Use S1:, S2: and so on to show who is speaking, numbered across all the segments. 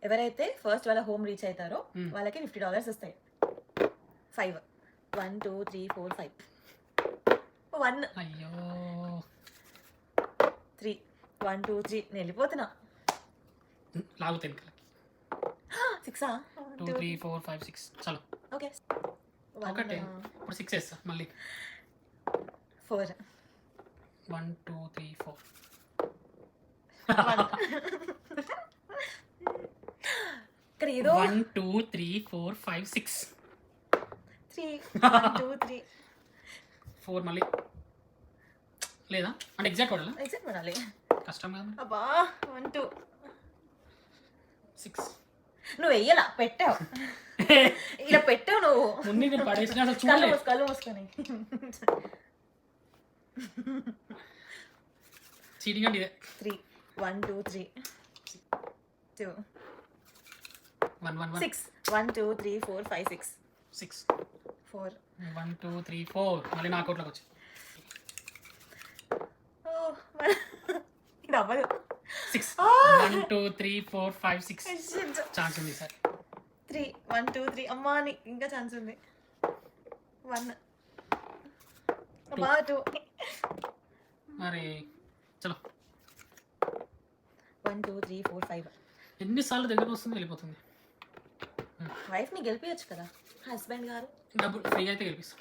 S1: ఎవరైతే ఫస్ట్ వాళ్ళ home reach అవుతారో వాళ్ళకి $50 వస్తాయి. 5 1 2 3 4 5 1
S2: అయ్యో
S1: 3 1 2 3 నేను వెళ్ళిపోతున్నా.
S2: లాగుతాయి
S1: 6
S2: 2 3 4 5 6 చలో
S1: ఓకే.
S2: ఒకటే ఇప్పుడు 6 వేస్తా మళ్ళీ
S1: 4
S2: 1 2 3 4
S1: ఇక్కడ ఏదో
S2: 1 2 3 4 5 6
S1: 3 1 2 3
S2: 4 మళ్ళీ లేదా అంటే ఎగ్జాక్ట్ వాడాలా
S1: ఎగ్జాక్ట్ పడాలి.
S2: కష్టం కదా
S1: అబ్బా 1 2
S2: 6
S1: నువ్వు వెయ్యలా పెట్టావు ఇలా పెట్టావు నువ్వు
S2: ముందు నేను పడేసిన అసలు
S1: కళ్ళు
S2: చూడలేదు
S1: మూసు కళ్ళు మూసుకొని
S2: చీటింగ్ అంటే ఇదే
S1: 3 1 2 3 2
S2: 1 1 1
S1: 6 1 2 3 4 5 6
S2: 6
S1: 4
S2: 1 2 3 4 మళ్ళీ నా అకౌంట్లోకి వచ్చి
S1: ఇది అవ్వదు.
S2: 6 1 2 3 4 5 6 ఛాన్స్ ఉంది సార్
S1: 3 1 2 3 అమ్మా ఇంకా ఛాన్స్ ఉంది. 1 అమ్మా 2
S2: మరి చలో
S1: 1 2 3 4 5
S2: ఎన్నిసార్లు దగ్గరకు వస్తుంది వెళ్ళిపోతుంది.
S1: వైఫ్ ని గెలిపించచ్చు కదా హస్బెండ్ గారు.
S2: డబ్బులు ఫ్రీగా అయితే గెలిపిస్తాం.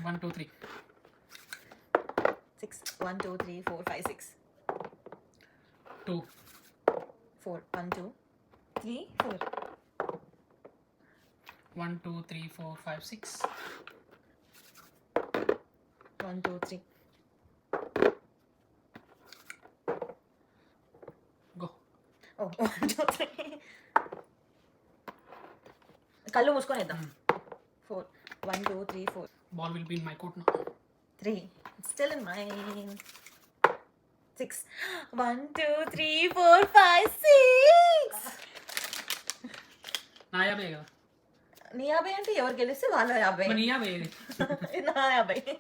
S2: 1 2 3
S1: 6 1 2 3 4 5 6
S2: 2
S1: 4 1 2 3 4
S2: 1 2 3 4 5 6
S1: 1 2 3
S2: గో
S1: ఓ 1 2 3 కళ్ళు మూసుకొని వేద్దాం. 4 1 2 3 4
S2: ball will be in my court now
S1: 3 still in mine 6 1 2 3 4 5 6
S2: నా 50 కదా
S1: నీ 50 అంటే ఎవరు గెలిస్తే వాళ్ళ 50
S2: నీ 50
S1: నా 50